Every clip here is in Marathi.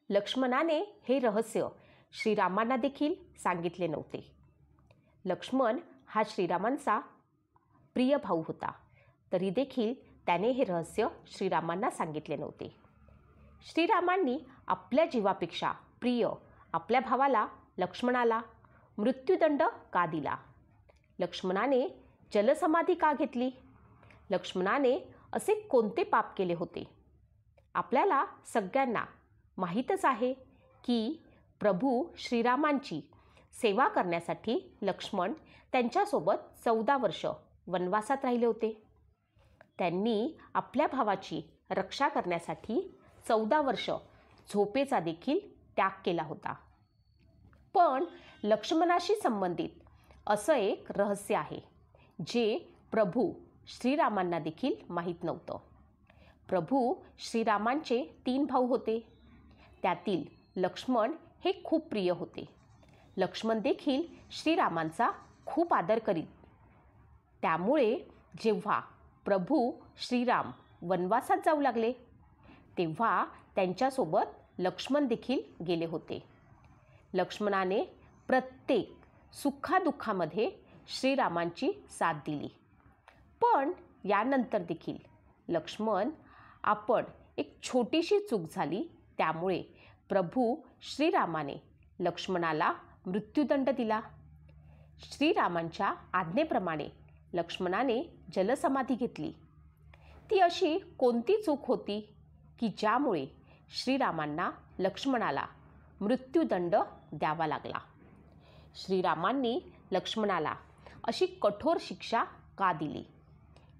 लक्ष्मणाने हे रहस्य श्रीरामांना देखील सांगितले नव्हते. लक्ष्मण हा श्रीरामांचा प्रिय भाऊ होता, तरी देखील त्याने हे रहस्य श्रीरामांना सांगितले नव्हते. श्रीरामांनी आपल्या जीवापेक्षा प्रिय आपल्या भावाला लक्ष्मणाला मृत्यूदंड का दिला? लक्ष्मणाने जलसमाधी का घेतली? लक्ष्मणाने असे कोणते पाप केले होते? आपल्याला सगळ्यांना माहीतच आहे की प्रभू श्रीरामांची सेवा करण्यासाठी लक्ष्मण त्यांच्यासोबत 14 वर्ष वनवासात राहिले होते. त्यांनी आपल्या भावाची रक्षा करण्यासाठी 14 वर्ष झोपेचा देखील त्याग केला होता. पण लक्ष्मणाशी संबंधित असं एक रहस्य आहे जे प्रभू श्रीरामांना देखील माहीत नव्हतं. प्रभू श्रीरामांचे 3 भाऊ होते. त्यातील लक्ष्मण हे खूप प्रिय होते. लक्ष्मण देखील श्रीरामांचा खूप आदर करीत. त्यामुळे जेव्हा प्रभू श्रीराम वनवासात जाऊ लागले तेव्हा त्यांच्यासोबत लक्ष्मण देखील गेले होते. लक्ष्मणाने प्रत्येक सुखादुःखामध्ये श्रीरामांची साथ दिली. पण यानंतर देखील लक्ष्मण आपण एक छोटीशी चूक झाली त्यामुळे प्रभू श्रीरामाने लक्ष्मणाला मृत्यूदंड दिला. श्रीरामांच्या आज्ञेप्रमाणे लक्ष्मणाने जलसमाधी घेतली. ती अशी कोणती चूक होती की ज्यामुळे श्रीरामांना लक्ष्मणाला मृत्यूदंड द्यावा लागला? श्रीरामांनी लक्ष्मणाला अशी कठोर शिक्षा का दिली?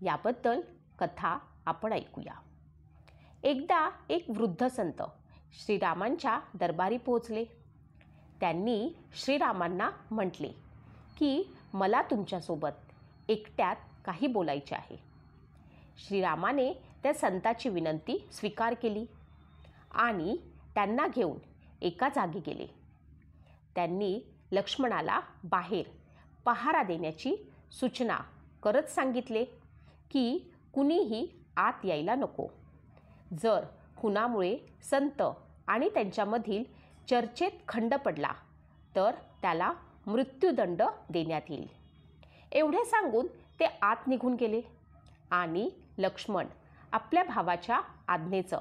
याबद्दल कथा आपण ऐकूया. एकदा एक वृद्ध संत श्रीरामांच्या दरबारी पोहोचले. त्यांनी श्रीरामांना म्हटले की मला तुमच्यासोबत एकट्यात काही बोलायचे आहे. श्रीरामाने त्या संताची विनंती स्वीकार केली आणि त्यांना घेऊन एका जागी गेले. त्यांनी लक्ष्मणाला बाहेर पहारा देण्याची सूचना करत सांगितले की कुणीही आत यायला नको. जर कुणामुळे संत आणि त्यांच्यामधील चर्चेत खंड पडला तर त्याला मृत्यूदंड देण्यात येईल. एवढे सांगून ते आत निघून गेले आणि लक्ष्मण आपल्या भावाच्या आज्ञेचं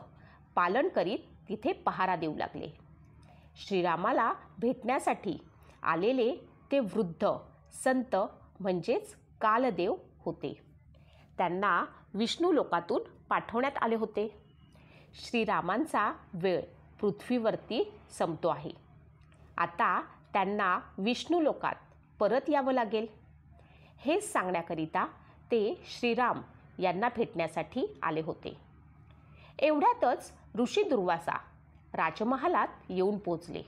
पालन करीत तिथे पहारा देऊ लागले. श्रीरामाला भेटण्यासाठी आलेले ते वृद्ध संत म्हणजेच कालदेव होते. त्यांना विष्णू लोकातून पाठवण्यात आले होते. श्रीरामांचा वेळ पृथ्वीवरती संपतो आहे. आता त्यांना विष्णू लोकात परत यावं लागेल. हे सांगण्याकरिता ते श्रीराम यांना भेटण्यासाठी आले होते. एवढ्यातच ऋषी दुर्वासा राजमहालात येऊन पोचले.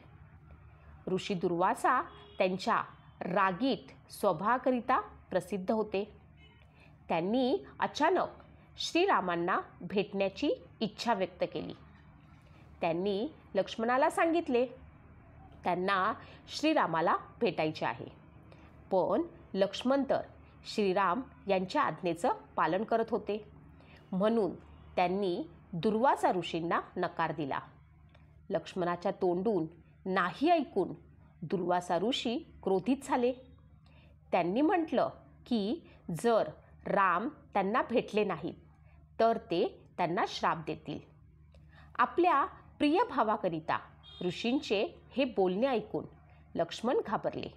ऋषी दुर्वासा त्यांच्या रागीट स्वभावाकरिता प्रसिद्ध होते. त्यांनी अचानक श्रीरामांना भेटण्याची इच्छा व्यक्त केली. त्यांनी लक्ष्मणाला सांगितले त्यांना श्रीरामाला भेटायचे आहे. पण लक्ष्मण तर श्रीराम यांच्या आज्ञेचं पालन करत होते, म्हणून त्यांनी दुर्वासा ऋषींना नकार दिला. लक्ष्मणाच्या तोंडून नाही ऐकून दुर्वासा ऋषी क्रोधित झाले. त्यांनी म्हटलं की जर राम त्यांना भेटले नाहीत तर ते त्यांना श्राप देतील. आपल्या प्रिय भावाकरिता ऋषींचे हे बोलणे ऐकून लक्ष्मण घाबरले.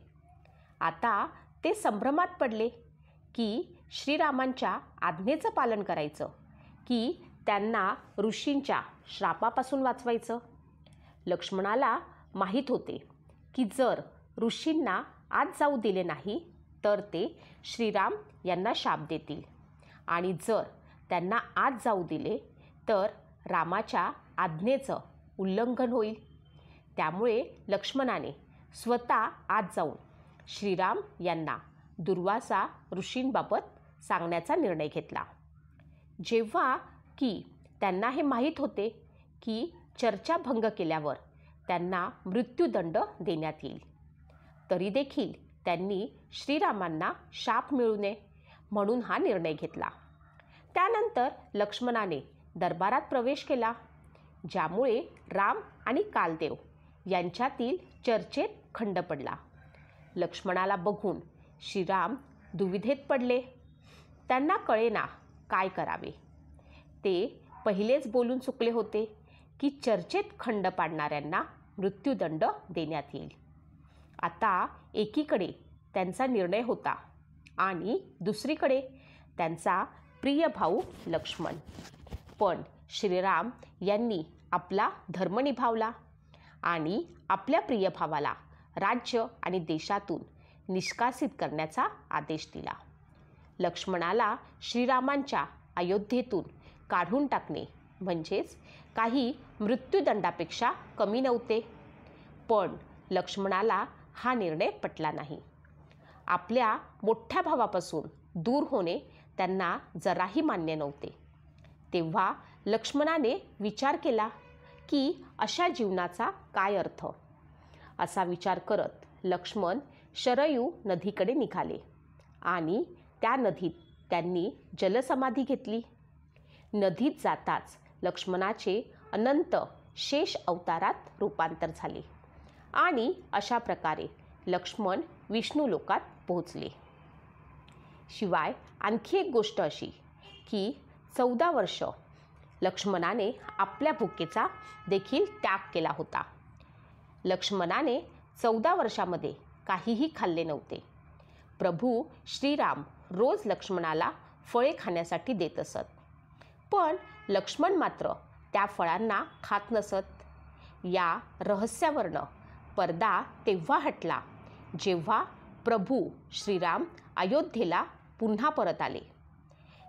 आता ते संभ्रमात पडले की श्रीरामांच्या आज्ञेचं पालन करायचं की त्यांना ऋषींच्या श्रापापासून वाचवायचं. लक्ष्मणाला माहीत होते की जर ऋषींना आत जाऊ दिले नाही तर ते श्रीराम यांना शाप देतील आणि जर त्यांना आत जाऊ दिले तर रामाच्या आज्ञेचं उल्लंघन होईल. त्यामुळे लक्ष्मणाने स्वतः आत जाऊन श्रीराम यांना दुर्वासा ऋषींबाबत सांगण्याचा निर्णय घेतला. जेव्हा की त्यांना हे माहीत होते की चर्चा भंग केल्यावर त्यांना मृत्यूदंड देण्यात येईल, तरी देखील त्यांनी श्रीरामांना शाप मिळू नये म्हणून हा निर्णय घेतला. त्यानंतर लक्ष्मणाने दरबारात प्रवेश केला, ज्यामुळे राम आणि कालदेव यांच्यातील चर्चेत खंड पडला. लक्ष्मणाला बघून श्रीराम दुविधेत पडले. त्यांना कळेना काय करावे. ते पहिलेच बोलून चुकले होते की चर्चेत खंड पाडणाऱ्यांना मृत्यूदंड देण्यात येईल. आता एकीकडे त्यांचा निर्णय होता आणि दुसरीकडे त्यांचा प्रिय भाऊ लक्ष्मण. पण श्रीराम यांनी आपला धर्म निभावला आणि आपल्या प्रिय भावाला राज्य आणि देशातून निष्कासित करण्याचा आदेश दिला. लक्ष्मणाला श्रीरामांच्या अयोध्येतून काढून टाकणे म्हणजेच काही मृत्यूदंडापेक्षा कमी नव्हते. पण लक्ष्मणाला हा निर्णय पटला नाही. आपल्या मोठ्या भावापासून दूर होणे त्यांना जराही मान्य नव्हते. तेव्हा लक्ष्मणाने विचार केला की अशा जीवनाचा काय अर्थ. असा विचार करत लक्ष्मण शरयू नदीकडे निघाले आणि त्या नदीत त्यांनी जलसमाधी घेतली. नदीत जाताच लक्ष्मणाचे अनंत शेष अवतारात रूपांतर झाले आणि अशा प्रकारे लक्ष्मण विष्णू लोकात पोहोचले. शिवाय आणखी एक गोष्ट अशी की 14 वर्ष लक्ष्मणाने आपल्या भुकेचा देखील त्याग केला होता. लक्ष्मणाने 14 वर्षामध्ये काहीही खाल्ले नव्हते. प्रभू श्रीराम रोज लक्ष्मणाला फळे खाण्यासाठी देत असत. पण लक्ष्मण मात्र त्या फळांना खात नसत. या रहस्यावरनं पडदा तेव्हा हटला जेव्हा प्रभू श्रीराम अयोध्येला पुन्हा परत आले.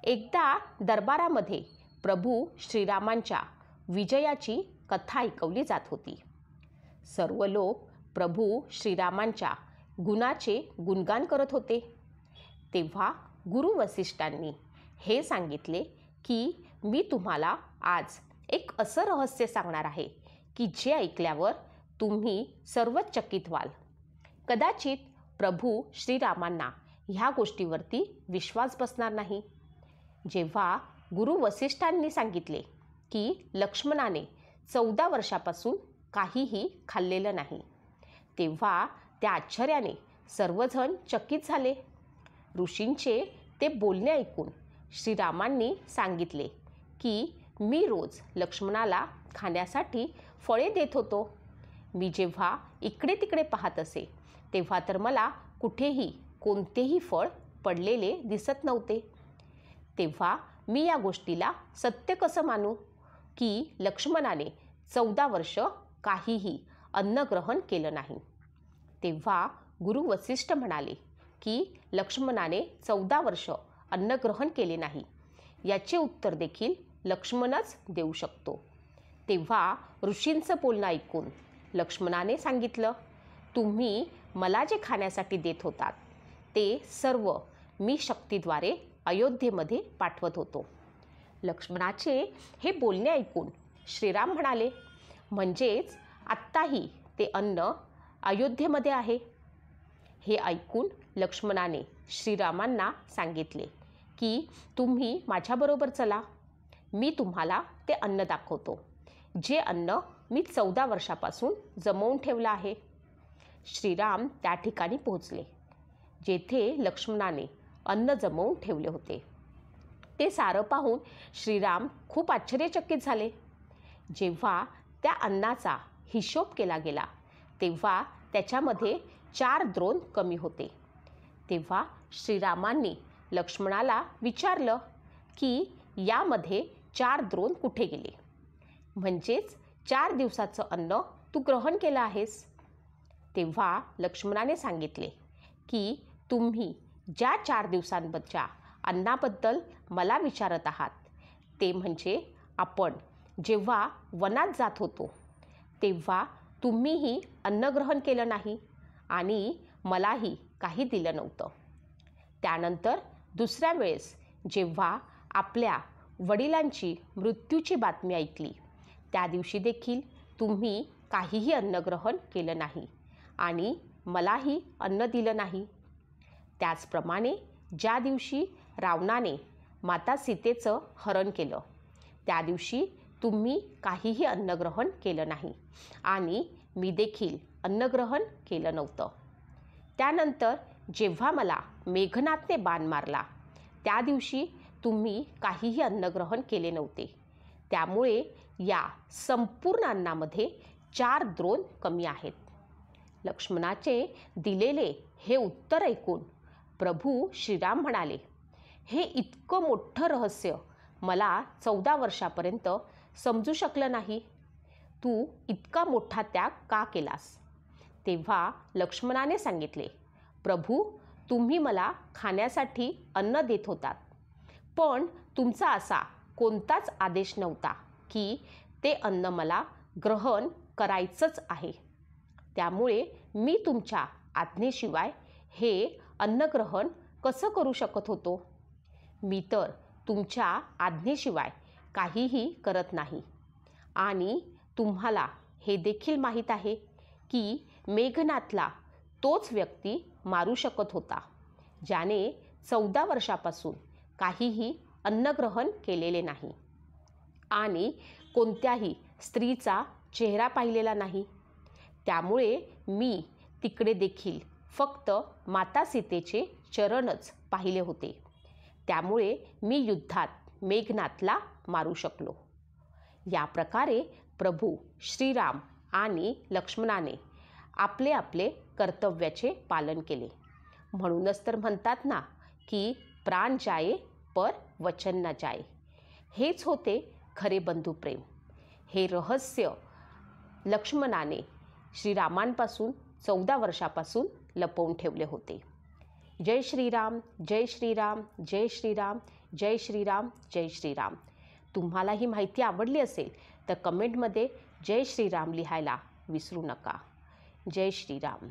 एकदा दरबारामध्ये प्रभू श्रीरामांच्या विजयाची कथा ऐकवली जात होती. सर्व लोक प्रभू श्रीरामांच्या गुणाचे गुणगान करत होते. तेव्हा गुरु वसिष्ठांनी हे सांगितले की मी तुम्हाला आज एक असं रहस्य सांगणार आहे की जे ऐकल्यावर तुम्ही सर्वच चकित व्हाल. कदाचित प्रभू श्रीरामांना ह्या गोष्टीवरती विश्वास बसणार नाही. जेव्हा गुरु वसिष्ठांनी सांगितले की लक्ष्मणाने 14 वर्षापासून काहीही खाल्लेलं नाही, तेव्हा त्या आश्चर्याने सर्वजण चकित झाले. ऋषींचे ते बोलणे ऐकून श्रीरामांनी सांगितले की मी रोज लक्ष्मणाला खाण्यासाठी फळे देत होतो. मी जेव्हा इकडे तिकडे पाहत असे तेव्हा तर मला कुठेही कोणतेही फळ पडलेले दिसत नव्हते. तेव्हा मी या गोष्टीला सत्य कसं मानू की लक्ष्मणाने 14 वर्ष काहीही अन्न ग्रहण केलं नाही. तेव्हा गुरु वसिष्ठ म्हणाले की लक्ष्मणाने 14 वर्ष अन्न ग्रहण केले नाही याचे उत्तर देखील लक्ष्मणच देऊ शकतो. तेव्हा ऋषींचं बोलणं ऐकून लक्ष्मणाने सांगितलं, तुम्ही मला जे खाण्यासाठी देत होतात ते सर्व मी शक्तीद्वारे अयोध्येमध्ये पाठवत होतो. लक्ष्मणाचे हे बोलणे ऐकून श्रीराम म्हणाले, म्हणजेच आत्ताही ते अन्न अयोध्येमध्ये आहे. हे ऐकून लक्ष्मणाने श्रीरामांना सांगितले की तुम्ही माझ्याबरोबर चला, मी तुम्हाला ते अन्न दाखवतो, जे अन्न मी 14 वर्षापासून जमवून ठेवलं आहे. श्रीराम त्या ठिकाणी पोहोचले जेथे लक्ष्मणाने अन्न जमवून ठेवले होते. ते सारं पाहून श्रीराम खूप आश्चर्यचकित झाले. जेव्हा त्या अन्नाचा हिशोब केला गेला तेव्हा त्याच्यामध्ये 4 द्रोण कमी होते. तेव्हा श्रीरामांनी लक्ष्मणाला विचारलं की यामध्ये 4 द्रोण कुठे गेले, म्हणजेच 4 दिवसाचं अन्न तू ग्रहण केलं आहेस. तेव्हा लक्ष्मणाने सांगितले की तुम्ही ज्या 4 दिवसांबद्दलच्या अन्नाबद्दल मला विचारत आहात ते म्हणजे आपण जेव्हा वनात जात होतो तेव्हा तुम्हीही अन्न ग्रहण केलं नाही आणि मलाही काही दिलं नव्हतं. त्यानंतर दुसऱ्या वेळेस जेव्हा आपल्या वडिलांची मृत्यूची बातमी ऐकली त्या दिवशी देखील तुम्ही काहीही अन्न ग्रहण केलं नाही आणि मलाही अन्न दिलं नाही. त्याचप्रमाणे ज्या दिवशी रावणाने माता सीतेचं हरण केलं त्या दिवशी तुम्ही काहीही अन्नग्रहण केलं नाही आणि मी देखील अन्नग्रहण केलं नव्हतं. त्यानंतर जेव्हा मला मेघनाथने बाण मारला त्या दिवशी तुम्ही काहीही अन्नग्रहण केले नव्हते. त्यामुळे या संपूर्ण अन्नामध्ये 4 द्रोण कमी आहेत. लक्ष्मणाचे दिलेले हे उत्तर ऐकून प्रभू श्रीराम म्हणाले, हे इतकं मोठं रहस्य मला 14 वर्षापर्यंत समजू शकलं नाही. तू इतका मोठा त्याग का केलास? तेव्हा लक्ष्मणाने सांगितले, प्रभू, तुम्ही मला खाण्यासाठी अन्न देत होतात, पण तुमचा असा कोणताच आदेश नव्हता की ते अन्न मला ग्रहण करायचंच आहे. त्यामुळे मी तुमच्या आज्ञेशिवाय हे अन्नग्रहण कसं करू शकत होतो? मी तर तुमच्या आज्ञेशिवाय काहीही करत नाही. आणि तुम्हाला हे देखील माहीत आहे की मेघनाथला तोच व्यक्ती मारू शकत होता ज्याने 14 वर्षापासून काहीही अन्नग्रहण केलेले नाही आणि कोणत्याही स्त्रीचा चेहरा पाहिलेला नाही. त्यामुळे मी तिकडे देखील फक्त माता सीतेचे चरणच पाहिले होते. त्यामुळे मी युद्धात मेघनाथला मारू शकलो. या प्रकारे प्रभू श्रीराम आणि लक्ष्मणाने आपले आपले कर्तव्याचे पालन केले. म्हणूनच तर म्हणतात ना की प्राण जाये पर वचन न जाये. हेच होते खरे बंधुप्रेम. हे रहस्य लक्ष्मणाने श्रीरामांपासून 14 वर्षापासून लपवून ठेवले होते. जय श्रीराम, जय श्रीराम, जय श्रीराम, जय श्रीराम, जय श्रीराम. तुम्हाला ही माहिती आवडली असेल तर कमेंटमध्ये जय श्रीराम लिहायला विसरू नका. जय श्रीराम.